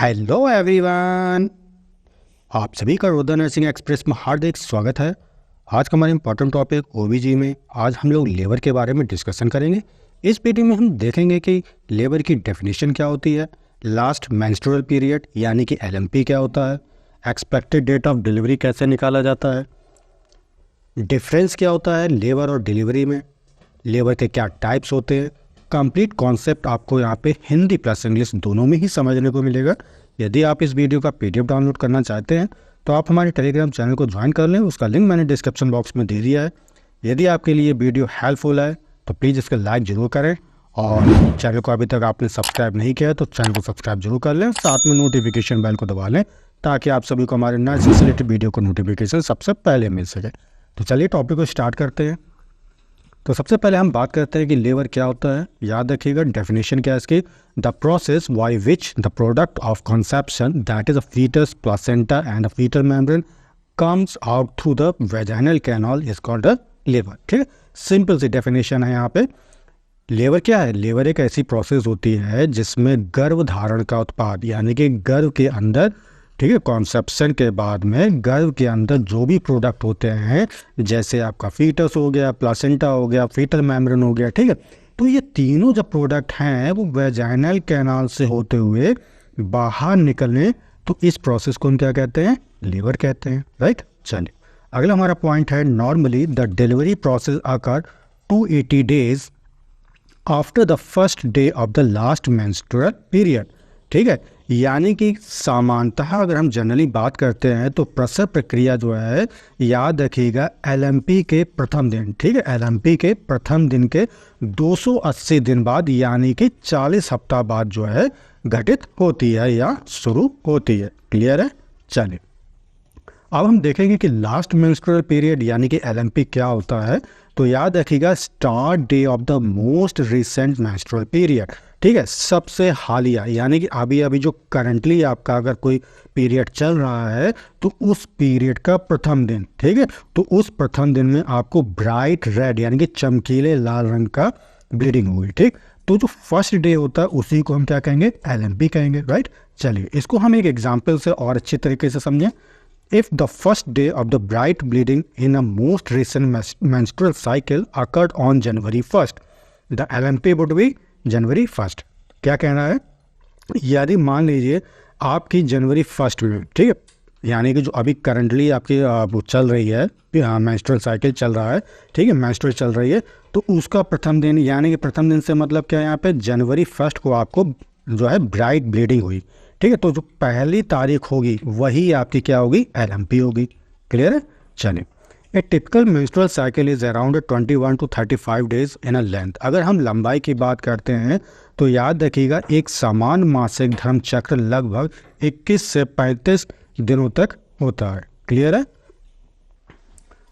Hello everyone, आप सभी का रोदा नर्सिंग एक्सप्रेस में हार्दिक स्वागत है। आज का हमारा इंपॉर्टेंट टॉपिक ओबीजी में आज हम लोग लेबर के बारे में डिस्कशन करेंगे। इस वीडियो में हम देखेंगे कि लेबर की डेफिनेशन क्या होती है, लास्ट मेंस्ट्रुअल पीरियड यानी कि एलएमपी क्या होता है, एक्सपेक्टेड डेट ऑफ डिलीवरी कैसे निकाला जाता है, डिफरेंस क्या होता है लेबर और डिलीवरी में, लेबर के क्या टाइप्स होते हैं। कंप्लीट कॉन्सेप्ट आपको यहाँ पे हिंदी प्लस इंग्लिश दोनों में ही समझने को मिलेगा। यदि आप इस वीडियो का पीडीएफ डाउनलोड करना चाहते हैं तो आप हमारे टेलीग्राम चैनल को ज्वाइन कर लें, उसका लिंक मैंने डिस्क्रिप्शन बॉक्स में दे दिया है। यदि आपके लिए वीडियो हेल्पफुल है तो प्लीज़ इसका लाइक जरूर करें और चैनल को अभी तक आपने सब्सक्राइब नहीं किया है तो चैनल को सब्सक्राइब जरूर कर लें, साथ में नोटिफिकेशन बेल को दबा लें ताकि आप सभी को हमारे नर्सिंग से रिलेटेड वीडियो का नोटिफिकेशन सबसे पहले मिल सके। तो चलिए टॉपिक को स्टार्ट करते हैं। तो सबसे पहले हम बात करते हैं कि लेबर क्या होता है। याद रखिएगा डेफिनेशन क्या है इसकी, the process by which the product of conception that is a foetus placenta and a fetal membrane comes out through the vaginal canal is called the labour. ठीक है, सिंपल सी डेफिनेशन है यहाँ पे। लेबर क्या है? लेबर एक ऐसी process होती है जिसमें गर्भ धारण का उत्पाद यानी कि गर्भ के अंदर, ठीक है, कॉन्सेप्शन के बाद में गर्भ के अंदर जो भी प्रोडक्ट होते हैं, जैसे आपका फीटस हो गया, प्लासेंटा हो गया, फीटल मेम्ब्रेन हो गया, ठीक है, तो ये तीनों जो प्रोडक्ट हैं वो वेजाइनल कैनाल से होते हुए बाहर निकलने, तो इस प्रोसेस को हम क्या कहते हैं? लेबर कहते हैं। राइट, चलिए अगला हमारा पॉइंट है, normally the delivery process occur 280 days after the first day of the last menstrual period. ठीक है, यानी कि सामान्यतः अगर हम जनरली बात करते हैं तो प्रसव प्रक्रिया जो है, याद रखिएगा एलएमपी के प्रथम दिन, ठीक है, एलएमपी के प्रथम दिन के 280 दिन बाद यानी कि 40 हफ्ता बाद जो है घटित होती है या शुरू होती है। क्लियर है? चलिए अब हम देखेंगे कि लास्ट मेंस्ट्रुअल पीरियड यानी कि एलएमपी क्या होता है। तो याद रखिएगा start day of the most recent menstrual period. ठीक है, सबसे हालिया यानी कि अभी अभी जो करंटली आपका अगर कोई पीरियड चल रहा है तो उस पीरियड का प्रथम दिन, ठीक है, तो उस प्रथम दिन में आपको ब्राइट रेड यानी कि चमकीले लाल रंग का ब्लीडिंग होगी। ठीक, तो जो फर्स्ट डे होता है उसी को हम क्या कहेंगे? एलएमपी कहेंगे। राइट, चलिए इसको हम एक एग्जाम्पल से और अच्छे तरीके से समझें। If the first day of the bright bleeding in a most recent menstrual cycle occurred on January 1st, the LMP would be January 1st। क्या कहना है? यदि मान लीजिए आपकी जनवरी 1st में, ठीक है, यानी कि जो अभी करंटली आपकी वो चल रही है, मेंस्ट्रुअल साइकिल चल रहा है, ठीक है, मेंस्ट्रुअल चल रही है, तो उसका प्रथम दिन यानी कि प्रथम दिन से मतलब क्या है यहाँ पे, जनवरी 1st को आपको जो है ब्राइट ब्लीडिंग हुई। ठीक है, तो जो पहली तारीख होगी वही आपकी क्या होगी? एलएमपी होगी। क्लियर है? चलिए, ए typical menstrual cycle is around 21 to 35 days in a length. अगर हम लंबाई की बात करते हैं तो याद रखिएगा एक समान मासिक धर्म चक्र लगभग 21 से 35 दिनों तक होता है। क्लियर है?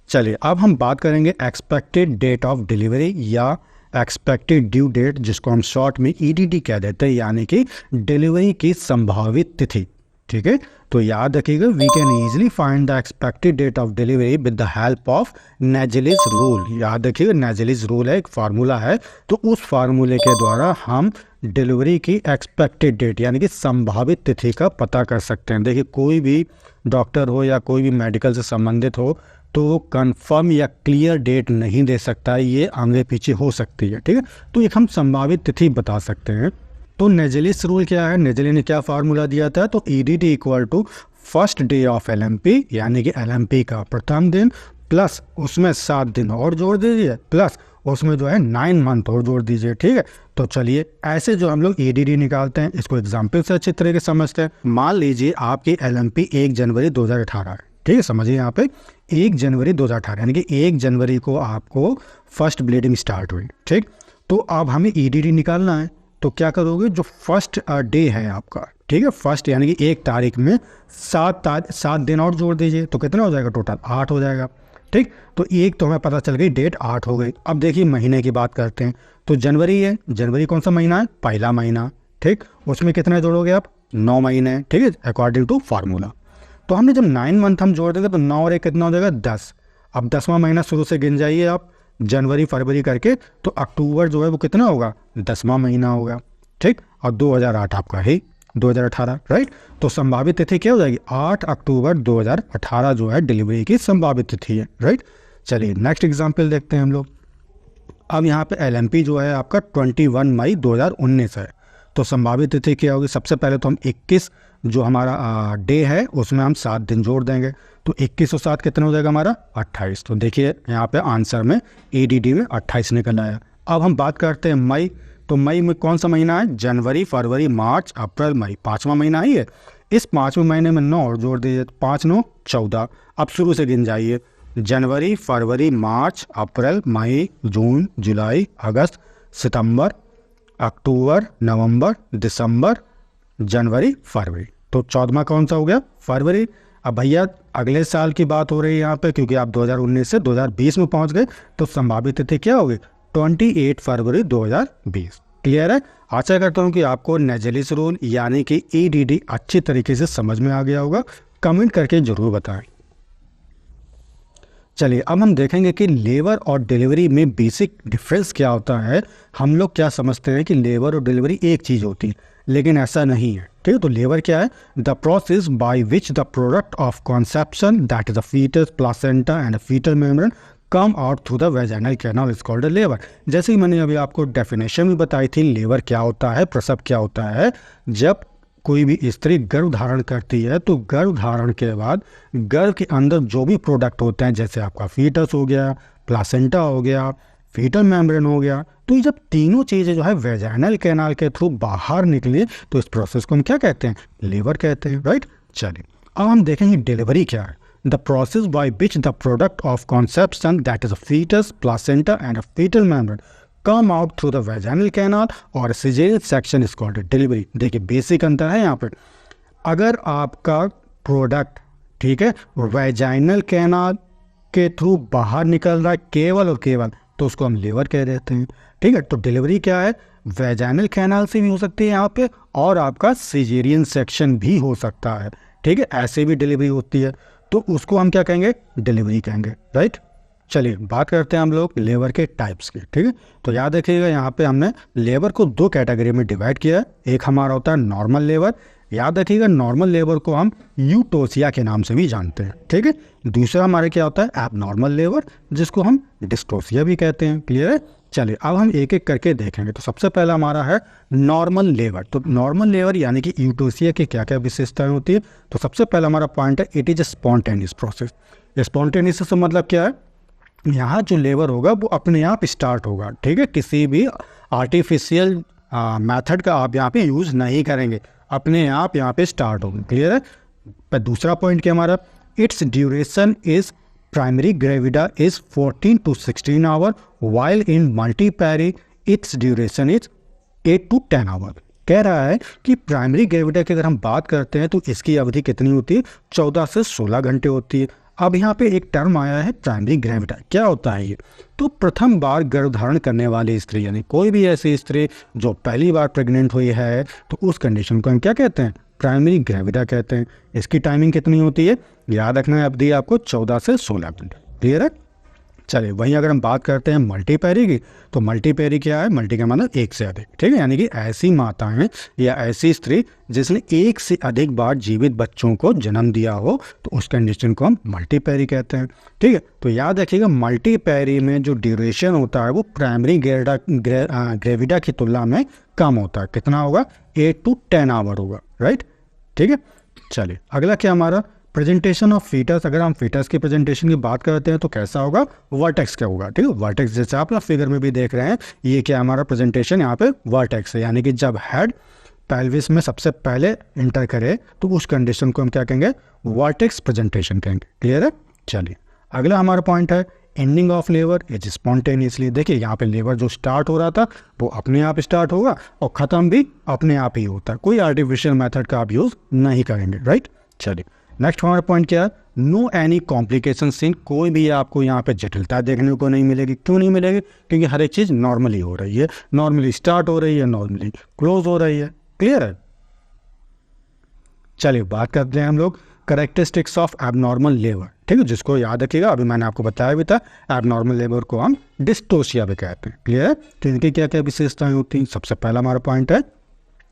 चलिए अब हम बात करेंगे एक्सपेक्टेड डेट ऑफ डिलीवरी या एक्सपेक्टेड ड्यू डेट, जिसको हम शॉर्ट में ईडीडी कह देते हैं, यानी कि डिलीवरी की संभावित तिथि। ठीक है, तो याद रखिएगा we can easily find the expected date of delivery with the help of Naegele's rule. याद रखिएगा नेजेलिस रूल है, एक फार्मूला है, तो उस फार्मूले के द्वारा हम डिलीवरी की एक्सपेक्टेड डेट यानी कि संभावित तिथि का पता कर सकते हैं। देखिए कोई भी डॉक्टर हो या कोई भी मेडिकल से संबंधित हो तो वो कन्फर्म या क्लियर डेट नहीं दे सकता है, ये आगे पीछे हो सकती है। ठीक है, तो एक हम संभावित तिथि बता सकते हैं। तो नेजेलिस रूल क्या है? नेजेली ने क्या फार्मूला दिया था? तो EDT equal to first day of LMP यानी कि एलएमपी का प्रथम दिन प्लस उसमें 7 दिन और जोड़ दीजिए प्लस उसमें जो है 9 मंथ और जोड़ दीजिए। ठीक है, तो चलिए ऐसे जो हम लोग ईडीडी निकालते हैं इसको एग्जाम्पल से अच्छे तरीके से समझते हैं। मान लीजिए आपकी एलएमपी 1 जनवरी 2018 है। ठीक है, समझिए यहाँ पे 1 जनवरी 2018 यानी कि 1 जनवरी को आपको फर्स्ट ब्लीडिंग स्टार्ट हुई। ठीक, तो अब हमें ईडीडी निकालना है, तो क्या करोगे? जो फर्स्ट डे है आपका, ठीक है, फर्स्ट यानी कि 1 तारीख में 7 दिन और जोड़ दीजिए, तो कितना हो जाएगा? टोटल 8 हो जाएगा। ठीक, तो एक तो हमें पता चल गई डेट 8 हो गई। अब देखिए महीने की बात करते हैं, तो जनवरी है, जनवरी कौन सा महीना है? पहला महीना। ठीक, उसमें कितना जोड़ोगे आप? 9 महीने। ठीक है, अकॉर्डिंग टू फार्मूला। तो हमने जब 9 मंथ हम जोड़ देंगे तो 9 और 1 कितना हो जाएगा? 10। अब 10वां महीना शुरू से गिन जाइए आप, जनवरी फरवरी करके, तो अक्टूबर जो है वो कितना होगा? 10वां महीना होगा। ठीक, और 2008 आपका है 2018, राइट। तो संभावित तिथि क्या हो जाएगी, 8 अक्टूबर 2018 जो है डिलीवरी की संभावित तिथि है, राइट। चलिए नेक्स्ट एग्जाम्पल देखते हैं हम लोग। अब यहाँ पे LMP जो है आपका 21 मई 2019 है। तो संभावित तिथि क्या होगी, सबसे पहले तो हम 21 जो हमारा डे है उसमें हम 7 दिन जोड़ देंगे। तो 21 और 7 कितना हो जाएगा हमारा 28। तो देखिए यहाँ पे आंसर में EDD में 28 निकल आया। अब हम बात करते हैं मई। तो मई में कौन सा महीना है, जनवरी फरवरी मार्च अप्रैल मई, 5वां महीना ही है। इस 5वें महीने में 9 और जोड़ दीजिए, 5 9 14। अब शुरू से गिन जाइए, जनवरी फरवरी मार्च अप्रैल मई जून जुलाई अगस्त सितंबर अक्टूबर नवंबर दिसंबर जनवरी फरवरी। तो 14वां कौन सा हो गया, फरवरी। अब भैया अगले साल की बात हो रही है यहाँ पे, क्योंकि आप 2019 से 2020 में पहुंच गए। तो संभावित तिथि क्या होगी, 28 फरवरी 2020। क्लियर है। आशा करता हूँ कि आपको नेजेलिस रूल यानी कि EDD अच्छी तरीके से समझ में आ गया होगा। कमेंट करके जरूर बताएं। चलिए अब हम देखेंगे कि लेबर और डिलीवरी में बेसिक डिफरेंस क्या होता है। हम लोग क्या समझते हैं कि लेबर और डिलीवरी एक चीज़ होती है, लेकिन ऐसा नहीं है, ठीक है। तो लेबर क्या है, the process by which the product of conception that is a foetus placenta and a fetal membrane come out through the vaginal canal is called labour. जैसे कि मैंने अभी आपको डेफिनेशन भी बताई थी, लेबर क्या होता है, प्रसव क्या होता है। जब कोई भी स्त्री गर्भ धारण करती है तो गर्भ धारण के बाद गर्भ के अंदर जो भी प्रोडक्ट होते हैं, जैसे आपका फीटस हो गया, प्लासेंटा हो गया, फीटल मेम्ब्रेन हो गया, तो ये जब तीनों चीज़ें जो है वेजाइनल कैनाल के थ्रू बाहर निकली तो इस प्रोसेस को हम क्या कहते हैं, लेबर कहते हैं, राइट। चलिए अब हम देखेंगे डिलीवरी क्या है। The process by which the product of conception that is a foetus placenta and a fetal membrane come out through the vaginal canal और caesarean section is called delivery. देखिए बेसिक अंतर है यहाँ पे। अगर आपका प्रोडक्ट, ठीक है, वेजाइनल कैनाल के थ्रू बाहर निकल रहा है केवल और केवल, तो उसको हम लेबर कह देते हैं, ठीक है। तो डिलीवरी क्या है, वेजाइनल कैनाल से भी हो सकती है यहाँ पे, और आपका सिजेरियन सेक्शन भी हो सकता है, ठीक है। ऐसे भी डिलीवरी होती है, तो उसको हम क्या कहेंगे, डिलीवरी कहेंगे, राइट। चलिए बात करते हैं हम लोग लेबर के टाइप्स की, ठीक है। तो याद रखिएगा यहाँ पे हमने लेबर को 2 कैटेगरी में डिवाइड किया है। एक हमारा होता है नॉर्मल लेबर, याद रखिएगा नॉर्मल लेबर को हम यूटोसिया के नाम से भी जानते हैं, ठीक है। दूसरा हमारे क्या होता है, एबनॉर्मल लेबर, जिसको हम डिस्टोसिया भी कहते हैं। क्लियर है। चलिए अब हम एक एक करके देखेंगे। तो सबसे पहला हमारा है नॉर्मल लेबर। तो नॉर्मल लेबर यानी कि यूटोसिया की क्या क्या विशेषताएं होती है। तो सबसे पहला हमारा पॉइंट है, it is a spontaneous process. Spontaneous से मतलब क्या है, यहाँ जो लेबर होगा वो अपने आप स्टार्ट होगा, ठीक है। किसी भी आर्टिफिशियल मेथड का आप यहाँ पे यूज़ नहीं करेंगे, अपने आप यहाँ पे स्टार्ट होगा। क्लियर है। पर दूसरा पॉइंट क्या हमारा, its duration is primary gravida is 14 to 16 hour, while in multiparae its duration is 8 to 10 hour. कह रहा है कि प्राइमरी ग्रेविडा की अगर हम बात करते हैं तो इसकी अवधि कितनी होती है, 14 से 16 घंटे होती है। अब यहाँ पे एक टर्म आया है प्राइमरी ग्रेविडा, क्या होता है ये, तो प्रथम बार गर्भधारण करने वाली स्त्री, यानी कोई भी ऐसी स्त्री जो पहली बार प्रेग्नेंट हुई है, तो उस कंडीशन को हम क्या कहते हैं, प्राइमरी ग्रेविडा कहते हैं। इसकी टाइमिंग कितनी होती है, याद रखना है अवधि आपको 14 से 16 घंटे। क्लियर है। चलिए वहीं अगर हम बात करते हैं मल्टीपैरी की, तो मल्टीपैरी क्या है, मल्टी का मतलब एक से अधिक, ठीक है। यानी कि ऐसी माताएं या ऐसी स्त्री जिसने एक से अधिक बार जीवित बच्चों को जन्म दिया हो, तो उस कंडीशन को हम मल्टीपैरी कहते हैं, ठीक है। तो याद रखिएगा मल्टीपैरी में जो ड्यूरेशन होता है वो प्राइमरी ग्रेविडा की तुलना में कम होता है। कितना होगा, 8 to 10 आवर होगा, राइट, ठीक है। चलिए अगला क्या हमारा, प्रेजेंटेशन ऑफ फीटस। अगर हम फीटस की प्रेजेंटेशन की बात करते हैं तो कैसा होगा, वर्टेक्स क्या होगा, ठीक है। वर्टेक्स जैसे आप फिगर में भी देख रहे हैं, ये क्या हमारा प्रेजेंटेशन यहाँ पे वर्टेक्स है, यानी कि जब हेड पेल्विस में सबसे पहले इंटर करे तो उस कंडीशन को हम क्या कहेंगे, वर्टेक्स प्रेजेंटेशन कहेंगे। क्लियर है। चलिए अगला हमारा पॉइंट है ending of labour is spontaneously. देखिए यहाँ पे लेबर जो स्टार्ट हो रहा था वो अपने आप स्टार्ट होगा और ख़त्म भी अपने आप ही होता है, कोई आर्टिफिशियल मेथड का आप यूज़ नहीं करेंगे, राइट। चलिए नेक्स्ट हमारा पॉइंट क्या है, नो एनी कॉम्प्लिकेशन सीन। कोई भी आपको यहाँ पे जटिलता देखने को नहीं मिलेगी। क्यों नहीं मिलेगी, क्योंकि हर एक चीज़ नॉर्मली हो रही है, नॉर्मली स्टार्ट हो रही है, नॉर्मली क्लोज हो रही है। क्लियर है। चलिए बात करते हैं हम लोग कैरेक्टरिस्टिक्स ऑफ एबनॉर्मल लेबर, ठीक है, जिसको याद रखिएगा अभी मैंने आपको बताया भी था, एबनॉर्मल लेबर को हम डिस्टोसिया भी कहते हैं। क्लियर है। तो इनकी क्या क्या विशेषताएं होती हैं। सबसे पहला हमारा पॉइंट है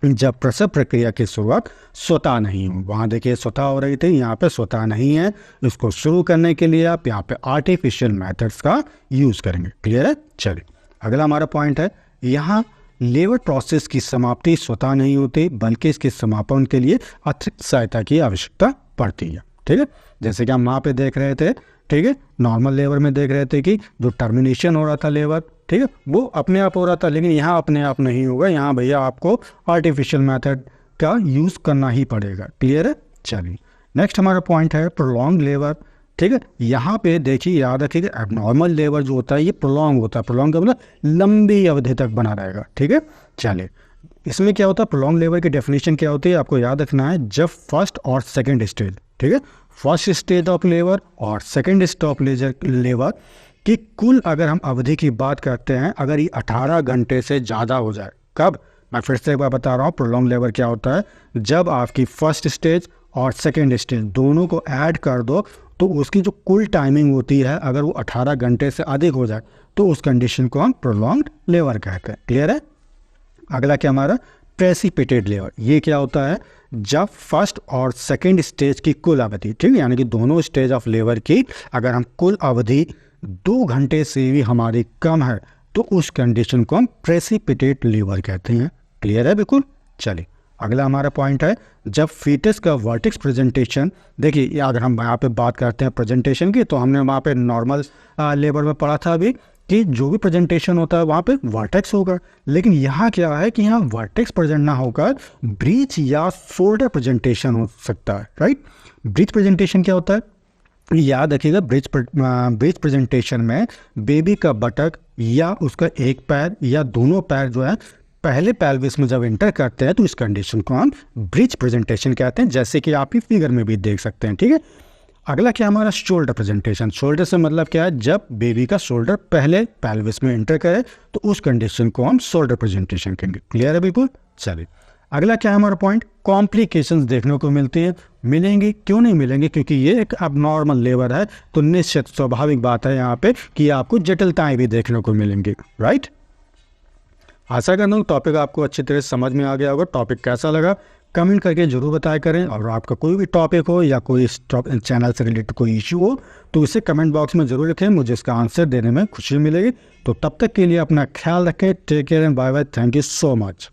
जब प्रसव प्रक्रिया की शुरुआत स्वतः नहीं हो। वहाँ देखिए स्वतः हो रही थी, यहाँ पे स्वतः नहीं है। इसको शुरू करने के लिए आप यहाँ पे आर्टिफिशियल मेथड्स का यूज़ करेंगे। क्लियर है? चलिए अगला हमारा पॉइंट है, यहाँ लेबर प्रोसेस की समाप्ति स्वतः नहीं होती, बल्कि इसके समापन के लिए अतिरिक्त सहायता की आवश्यकता पड़ती है। ठीक है, जैसे कि हम वहाँ पे देख रहे थे, ठीक है, नॉर्मल लेबर में देख रहे थे कि जो टर्मिनेशन हो रहा था लेबर, ठीक है, वो अपने आप हो रहा था, लेकिन यहाँ अपने आप नहीं होगा। यहाँ भैया आपको आर्टिफिशियल मेथड का यूज़ करना ही पड़ेगा। क्लियर है? चलिए नेक्स्ट हमारा पॉइंट है प्रोलॉन्ग लेबर। ठीक है, यहाँ पे देखिए याद रखिएगा, एबनॉर्मल लेबर जो होता है ये प्रोलॉन्ग होता है। प्रोलॉन्ग का मतलब लंबी अवधि तक बना रहेगा। ठीक है, चलिए इसमें क्या होता है, प्रोलॉन्ग लेबर की डेफिनेशन क्या होती है आपको याद रखना है। जब फर्स्ट और सेकेंड स्टेज, ठीक है, फर्स्ट स्टेज ऑफ लेबर और सेकेंड स्टेज ऑफ लेबर कि कुल अगर हम अवधि की बात करते हैं, अगर ये 18 घंटे से ज़्यादा हो जाए। कब? मैं फिर से एक बार बता रहा हूँ, प्रोलॉन्ग लेबर क्या होता है, जब आपकी फर्स्ट स्टेज और सेकेंड स्टेज दोनों को ऐड कर दो तो उसकी जो कुल टाइमिंग होती है अगर वो 18 घंटे से अधिक हो जाए तो उस कंडीशन को हम प्रोलॉन्ग्ड लेबर कहते हैं। क्लियर है? अगला क्या हमारा प्रेसिपिटेड लेबर। ये क्या होता है, जब फर्स्ट और सेकेंड स्टेज की कुल अवधि, ठीक है, यानी कि दोनों स्टेज ऑफ लेबर की अगर हम कुल अवधि 2 घंटे से भी हमारी कम है तो उस कंडीशन को हम प्रेसिपिटेट लेबर कहते हैं। क्लियर है? बिल्कुल। चलिए अगला हमारा पॉइंट है, जब फीटस का वर्टेक्स प्रेजेंटेशन, देखिए अगर हम यहाँ पे बात करते हैं प्रेजेंटेशन की, तो हमने वहाँ पे नॉर्मल लेबर में पढ़ा था अभी कि जो भी प्रेजेंटेशन होता है वहाँ पे वर्टेक्स होगा, लेकिन यहाँ क्या है कि यहाँ वर्टेक्स प्रेजेंट ना होकर ब्रीच या शोल्डर प्रेजेंटेशन हो सकता है। राइट? ब्रीच प्रेजेंटेशन क्या होता है, याद रखिएगा, ब्रीच प्रेजेंटेशन में बेबी का बटक या उसका एक पैर या दोनों पैर जो है पहले पेल्विस में जब एंटर करते हैं तो इस कंडीशन को हम ब्रीच प्रेजेंटेशन कहते हैं, जैसे कि आप फिगर में भी देख सकते हैं। ठीक है, अगला क्या हमारा शोल्डर प्रेजेंटेशन। शोल्डर से मतलब क्या है, जब बेबी का शोल्डर पहले पेल्विस में एंटर करे तो उस कंडीशन को हम शोल्डर प्रेजेंटेशन कहेंगे। क्लियर है? बिल्कुल। चलिए अगला क्या है हमारा पॉइंट, कॉम्प्लिकेशंस देखने को मिलती है। मिलेंगी, क्यों नहीं मिलेंगे, क्योंकि ये एक अबनॉर्मल लेबर है तो निश्चित स्वाभाविक बात है यहाँ पे कि आपको जटिलताएं भी देखने को मिलेंगी। राइट? आशा करता हूँ टॉपिक आपको अच्छी तरह से समझ में आ गया होगा। टॉपिक कैसा लगा कमेंट करके जरूर बताया करें, और आपका कोई भी टॉपिक हो या कोई इस चैनल से रिलेटेड कोई इशू हो तो इसे कमेंट बॉक्स में जरूर लिखें, मुझे इसका आंसर देने में खुशी मिलेगी। तो तब तक के लिए अपना ख्याल रखें। Take care and bye bye. Thank you so much.